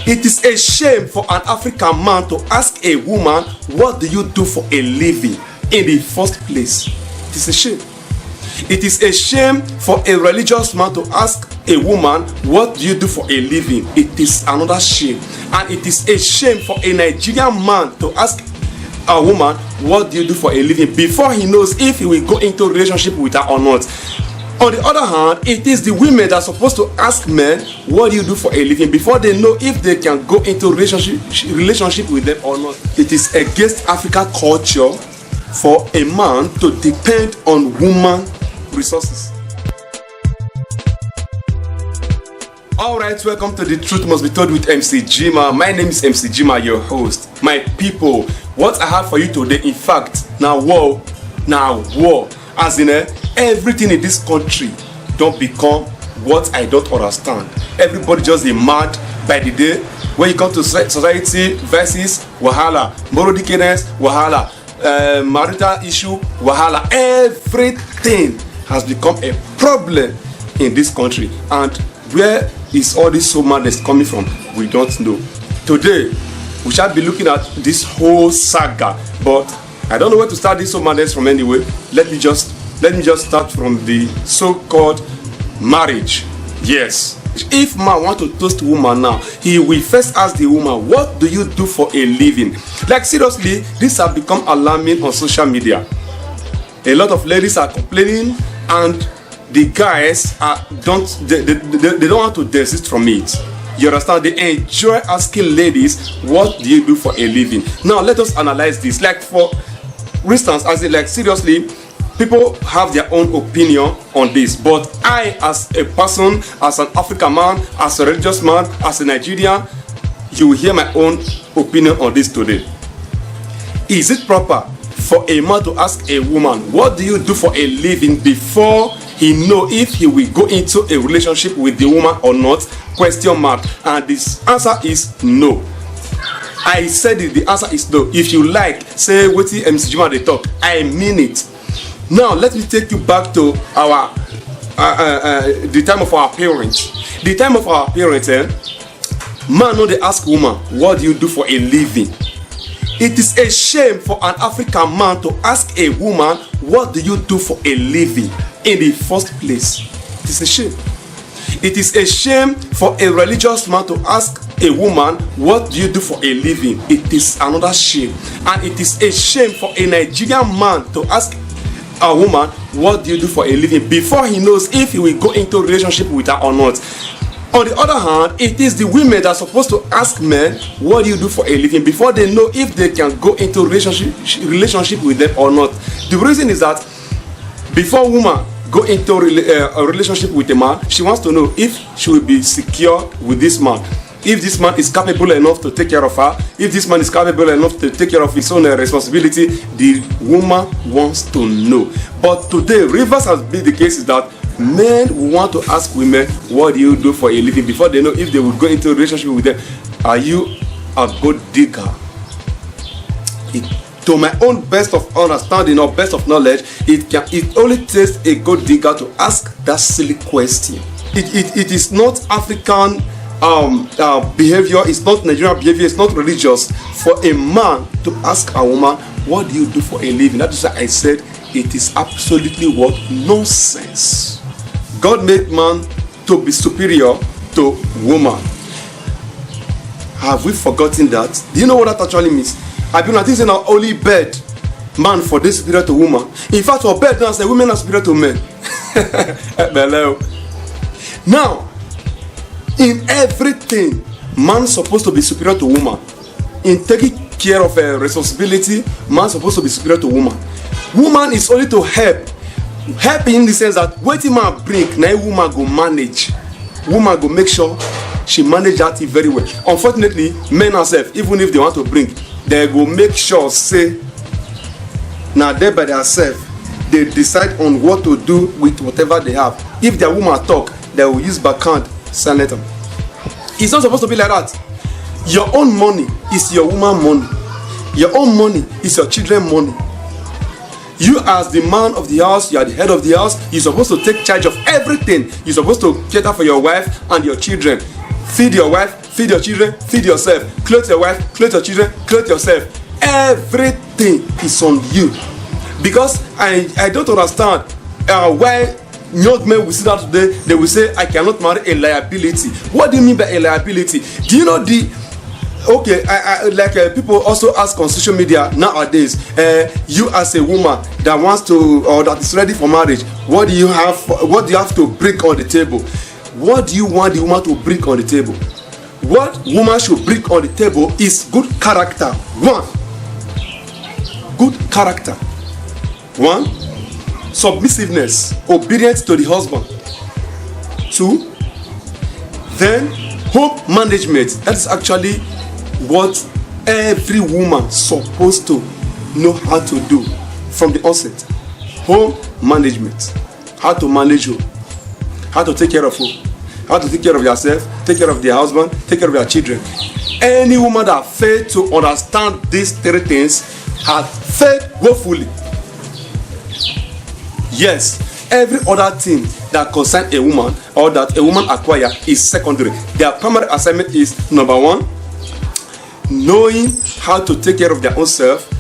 It is a shame for an African man to ask a woman, what do you do for a living in the first place? It is a shame. It is a shame for a religious man to ask a woman, what do you do for a living? It is another shame. And it is a shame for a Nigerian man to ask a woman, what do you do for a living, before he knows if he will go into a relationship with her or not. On the other hand, it is the women that are supposed to ask men, what do you do for a living, before they know if they can go into relationship with them or not. It is against African culture for a man to depend on woman resources. Alright, welcome to The Truth Must Be Told with MC Jima. My name is MC Jima, your host. My people, what I have for you today, in fact, now war, as in everything in this country don't become what I don't understand. Everybody just be mad by the day. When you come to society versus wahala, moral decadence, wahala, marital issue, wahala, everything has become a problem in this country. And where is all this so madness coming from? We don't know. Today we shall be looking at this whole saga, but I don't know where to start this so madness from anyway. Let me just start from the so-called marriage. Yes, if man want to toast woman now, he will first ask the woman, what do you do for a living? Like seriously, this has become alarming on social media. A lot of ladies are complaining, and the guys don't want to desist from it. You understand? They enjoy asking ladies, what do you do for a living? Now let us analyze this. Like for instance, as in, like seriously, people have their own opinion on this, but I, as a person, as an African man, as a religious man, as a Nigerian, you will hear my own opinion on this today. Is it proper for a man to ask a woman, what do you do for a living, before he know if he will go into a relationship with the woman or not? Question mark. And this answer is no. I said it, the answer is no. If you like, say what the MC Jima they talk, I mean it. Now let me take you back to our the time of our parents. The time of our parents, man, no, they ask woman, what do you do for a living? It is a shame for an African man to ask a woman, what do you do for a living, in the first place. It is a shame. It is a shame for a religious man to ask a woman, what do you do for a living? It is another shame. And it is a shame for a Nigerian man to ask a woman, what do you do for a living, before he knows if he will go into a relationship with her or not. On the other hand, it is the women that are supposed to ask men, what do you do for a living, before they know if they can go into a relationship with them or not. The reason is that before a woman go into a relationship with a man, she wants to know if she will be secure with this man, if this man is capable enough to take care of her, if this man is capable enough to take care of his own responsibility. The woman wants to know. But today, reverse has been the case, is that men want to ask women, what do you do for a living, before they know if they will go into a relationship with them. Are you a good digger? To my own best of understanding or best of knowledge, it only takes a good digger to ask that silly question. It is not African behavior, it's not Nigerian behavior, it's not religious for a man to ask a woman, what do you do for a living? That is why I said it is absolutely what? Nonsense. God made man to be superior to woman. Have we forgotten that? Do you know what that actually means? I've been at this in our only bed, man for this superior to woman. In fact, for bed now, say women are superior to men. Now, in everything, man supposed to be superior to woman. In taking care of a responsibility, man supposed to be superior to woman. Woman is only to help in the sense that what man bring, now woman go manage. Woman go make sure she manage that thing very well. Unfortunately, men herself, even if they want to bring, they go make sure say now they by themselves they decide on what to do with whatever they have. If their woman talk, they will use backhand silent them. It's not supposed to be like that. Your own money is your woman money. Your own money is your children money. You as the man of the house, you are the head of the house, you're supposed to take charge of everything. You're supposed to cater for your wife and your children. Feed your wife, feed your children, feed yourself, clothe your wife, clothe your children, clothe yourself. Everything is on you. Because I don't understand why young men will sit down today, they will say, I cannot marry a liability. What do you mean by a liability? Do you know people also ask on social media nowadays, you as a woman that wants to, or that is ready for marriage, what do you have to bring on the table? What do you want the woman to bring on the table? What woman should bring on the table is good character. One, good character. One, submissiveness, obedience to the husband. Two, then home management. That is actually what every woman supposed to know how to do from the onset. Home management. How to manage home. How to take care of home. How to take care of yourself, take care of their husband, take care of their children. Any woman that fails to understand these three things has failed woefully. Yes, every other thing that concerns a woman or that a woman acquires is secondary. Their primary assignment is number one, knowing how to take care of their own self,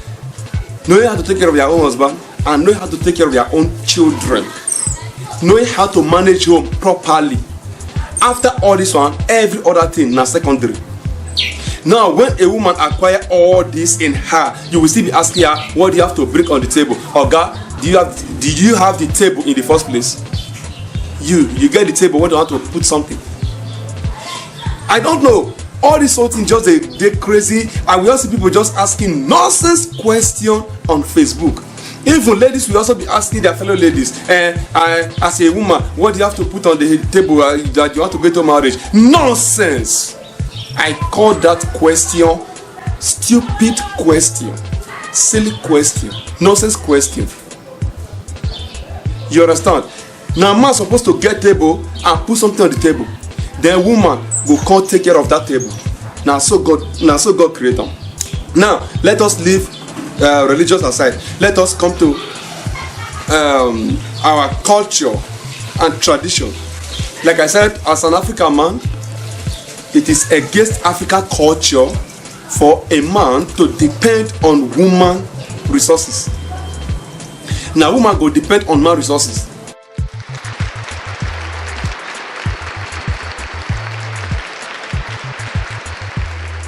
knowing how to take care of their own husband, and knowing how to take care of their own children, knowing how to manage home properly. After all this one, every other thing na secondary. Now, when a woman acquires all this in her, you will still be asking her, what do you have to bring on the table? Oga, did you have the table in the first place? You get the table when you want to put something. I don't know. All this whole thing just they crazy. And we also see people just asking nonsense question on Facebook. Even ladies will also be asking their fellow ladies, as a woman, what do you have to put on the table that you want to get to marriage? Nonsense. I call that question stupid question, silly question, nonsense question. You understand? Now man supposed to get table and put something on the table. Then woman will come take care of that table. Now so God create them. Now let us leave religious aside. Let us come to our culture and tradition. Like I said, as an African man, it is against African culture for a man to depend on woman resources. Now woman go depend on man resources.